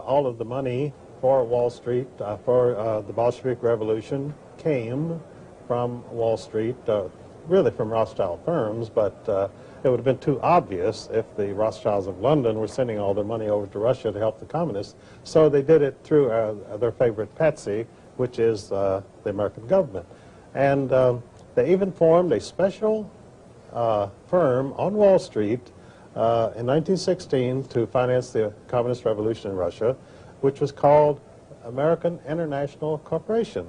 All of the money for Wall Street, for the Bolshevik Revolution, came from Wall Street, really from Rothschild firms, but it would have been too obvious if the Rothschilds of London were sending all their money over to Russia to help the communists. So they did it through their favorite patsy, which is the American government. And they even formed a special firm on Wall Street in 1916 to finance the communist revolution in Russia, which was called American International Corporation.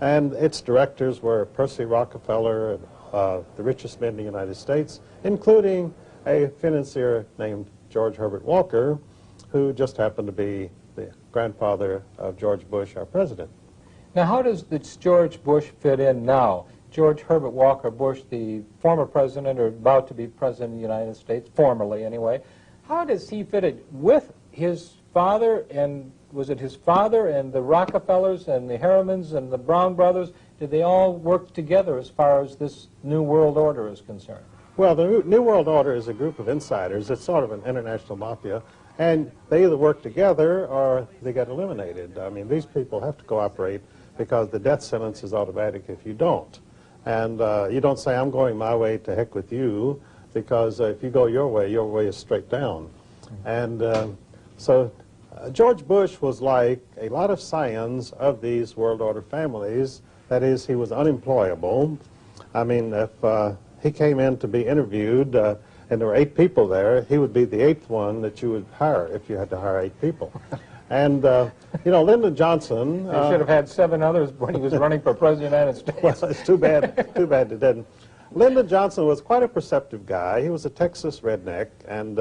And its directors were Percy Rockefeller, the richest men in the United States, including a financier named George Herbert Walker, who just happened to be the grandfather of George Bush, our president. Now, how does this George Bush fit in now? George Herbert Walker Bush, the former president, or about to be president of the United States, formerly anyway, how does he fit in with his father, and was it his father and the Rockefellers and the Harrimans and the Brown brothers? Did they all work together as far as this New World Order is concerned? Well, the New World Order is a group of insiders. It's sort of an international mafia, and they either work together or they get eliminated. I mean, these people have to cooperate because the death sentence is automatic if you don't. And you don't say, I'm going my way, to heck with you, because if you go your way is straight down. And so George Bush was like a lot of scions of these World Order families. That is, he was unemployable. I mean, if he came in to be interviewed, and there were 8 people there, he would be the 8th one that you would hire if you had to hire 8 people. And, you know, Lyndon Johnson... He should have had 7 others when he was running for president of the United States. Well, it's too bad they didn't. Lyndon Johnson was quite a perceptive guy. He was a Texas redneck, and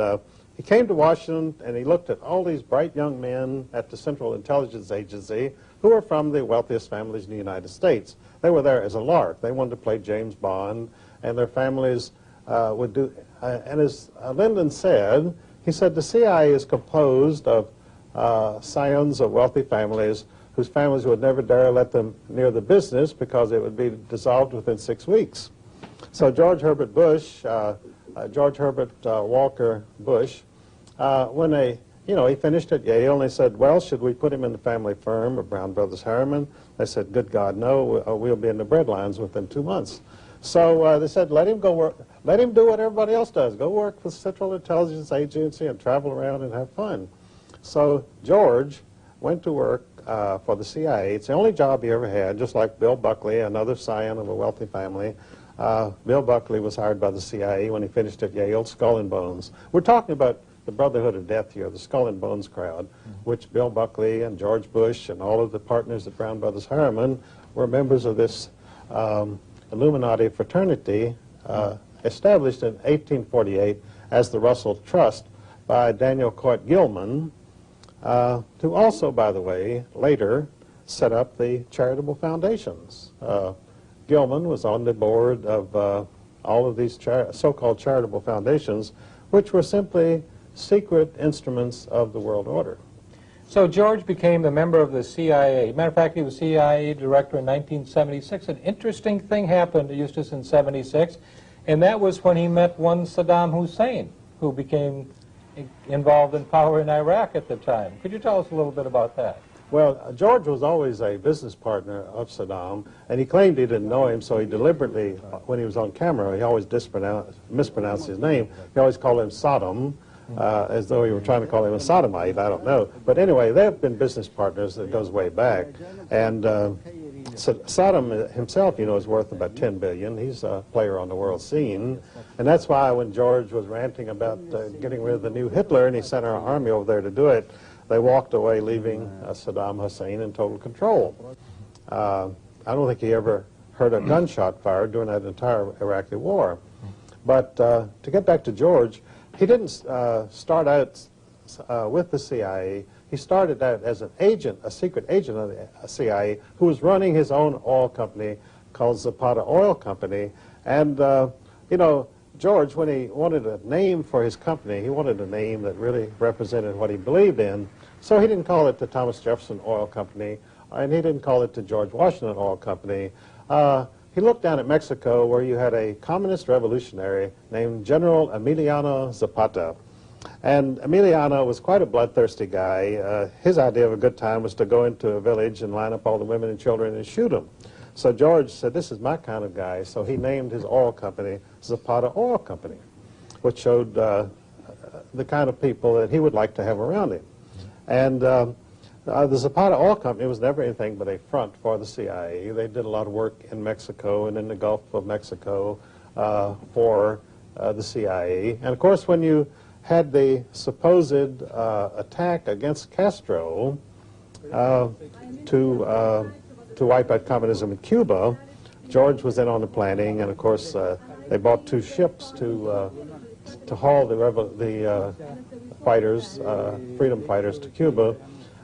he came to Washington, and he looked at all these bright young men at the Central Intelligence Agency who were from the wealthiest families in the United States. They were there as a lark. They wanted to play James Bond, and their families would do... and as Lyndon said, he said the CIA is composed of scions of wealthy families whose families would never dare let them near the business because it would be dissolved within 6 weeks. So George Herbert Bush, George Herbert Walker Bush, when he finished at Yale, and they said, well, should we put him in the family firm of Brown Brothers Harriman? They said, good God, no, we'll be in the breadlines within 2 months. So they said, let him go work, let him do what everybody else does. Go work for the Central Intelligence Agency and travel around and have fun. So George went to work for the CIA. It's the only job he ever had, just like Bill Buckley, another scion of a wealthy family. Bill Buckley was hired by the CIA when he finished at Yale, Skull and Bones. We're talking about the Brotherhood of Death here, the Skull and Bones crowd, which Bill Buckley and George Bush and all of the partners at Brown Brothers Harriman were members of this Illuminati fraternity established in 1848 as the Russell Trust by Daniel Court Gilman, who also, by the way, later set up the charitable foundations. Gilman was on the board of all of these so-called charitable foundations, which were simply secret instruments of the world order. So George became a member of the CIA. Matter of fact, he was CIA director in 1976. An interesting thing happened to Eustace in 76, and that was when he met one Saddam Hussein, who became involved in power in Iraq at the time. Could you tell us a little bit about that? Well, George was always a business partner of Saddam, and he claimed he didn't know him, so he deliberately, when he was on camera, he always mispronounced his name. He always called him Saddam, as though he were trying to call him a sodomite, I don't know. But anyway, they have been business partners that goes way back. And Saddam himself, you know, is worth about $10 billion. He's a player on the world scene. And that's why when George was ranting about getting rid of the new Hitler, and he sent our army over there to do it, they walked away, leaving Saddam Hussein in total control. I don't think he ever heard a gunshot fired during that entire Iraqi war. But to get back to George, he didn't start out with the CIA. He started out as an agent, a secret agent of the CIA, who was running his own oil company called Zapata Oil Company. And, you know, George, when he wanted a name for his company, he wanted a name that really represented what he believed in. So he didn't call it the Thomas Jefferson Oil Company, and he didn't call it the George Washington Oil Company. He looked down at Mexico, where you had a communist revolutionary named General Emiliano Zapata. And Emiliano was quite a bloodthirsty guy. His idea of a good time was to go into a village and line up all the women and children and shoot them. So George said, this is my kind of guy. So he named his oil company Zapata Oil Company, which showed the kind of people that he would like to have around him. And the Zapata Oil Company was never anything but a front for the CIA. They did a lot of work in Mexico and in the Gulf of Mexico for the CIA. And of course, when you had the supposed attack against Castro to wipe out communism in Cuba, George was in on the planning, and of course they bought 2 ships to haul the fighters, freedom fighters, to Cuba,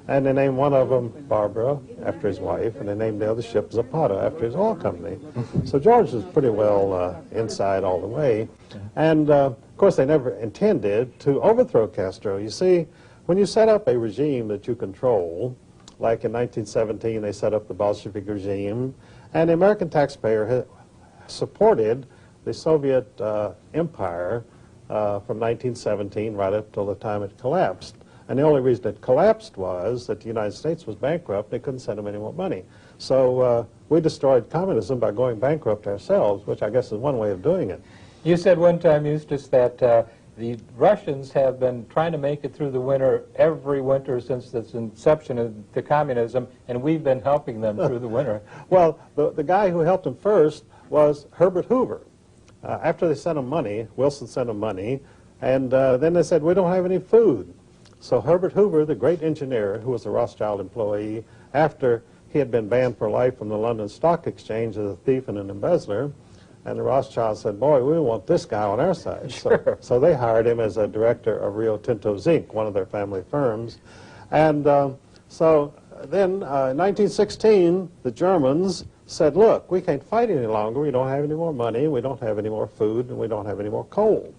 and they named one of them Barbara after his wife, and they named the other ship Zapata after his oil company. So George was pretty well inside all the way, and of course they never intended to overthrow Castro. You see, when you set up a regime that you control, like in 1917 they set up the Bolshevik regime, and the American taxpayer supported the Soviet empire from 1917 right up till the time it collapsed. And the only reason it collapsed was that the United States was bankrupt. They couldn't send them any more money. So we destroyed communism by going bankrupt ourselves, which I guess is one way of doing it. You said one time, Eustace, that the Russians have been trying to make it through the winter every winter since the inception of the communism, and we've been helping them through the winter. Well, the guy who helped them first was Herbert Hoover. After they sent him money, Wilson sent him money, and then they said, we don't have any food. So Herbert Hoover, the great engineer who was a Rothschild employee, after he had been banned for life from the London Stock Exchange as a thief and an embezzler, and the Rothschilds said, boy, we want this guy on our side. Sure. So they hired him as a director of Rio Tinto Zinc, one of their family firms. And so then in 1916, the Germans said, look, we can't fight any longer. We don't have any more money, we don't have any more food, and we don't have any more coal.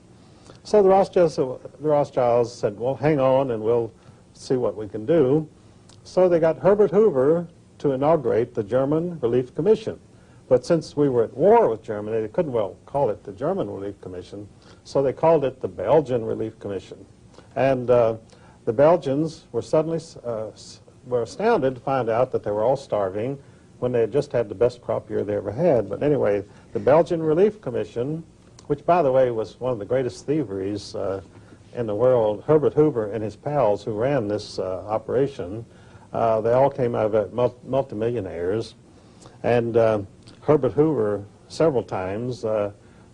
So the Rothschilds said, well, hang on, and we'll see what we can do. So they got Herbert Hoover to inaugurate the German Relief Commission. But since we were at war with Germany, they couldn't well call it the German Relief Commission, so they called it the Belgian Relief Commission. And the Belgians were suddenly were astounded to find out that they were all starving when they had just had the best crop year they ever had. But anyway, the Belgian Relief Commission, which, by the way, was one of the greatest thieveries in the world, Herbert Hoover and his pals who ran this operation, they all came out of it multimillionaires. And Herbert Hoover, several times,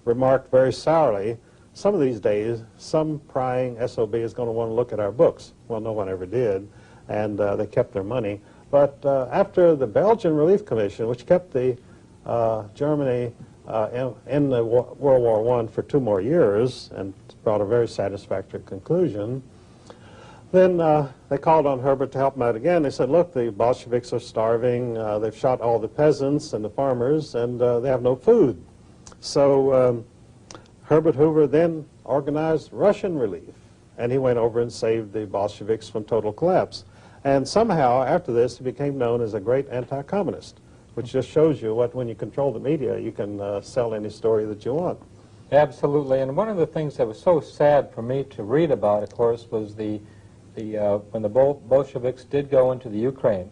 remarked very sourly, some of these days, some prying SOB is going to want to look at our books. Well, no one ever did, and they kept their money. But after the Belgian Relief Commission, which kept the Germany in the World War I for 2 more years and brought a very satisfactory conclusion, then they called on Herbert to help them out again. They said, look, the Bolsheviks are starving, they've shot all the peasants and the farmers, and they have no food. So Herbert Hoover then organized Russian relief, and he went over and saved the Bolsheviks from total collapse. And somehow, after this, he became known as a great anti-communist, which just shows you what, when you control the media, you can sell any story that you want. Absolutely, and one of the things that was so sad for me to read about, of course, was when the Bolsheviks did go into the Ukraine,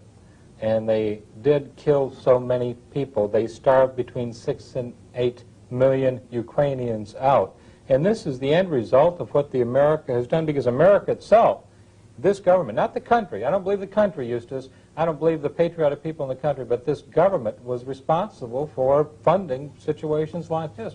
and they did kill so many people. They starved between 6 and 8 million Ukrainians out. And this is the end result of what the America has done, because America itself, this government, not the country, I don't believe the country, Eustace, I don't believe the patriotic people in the country, but this government was responsible for funding situations like this.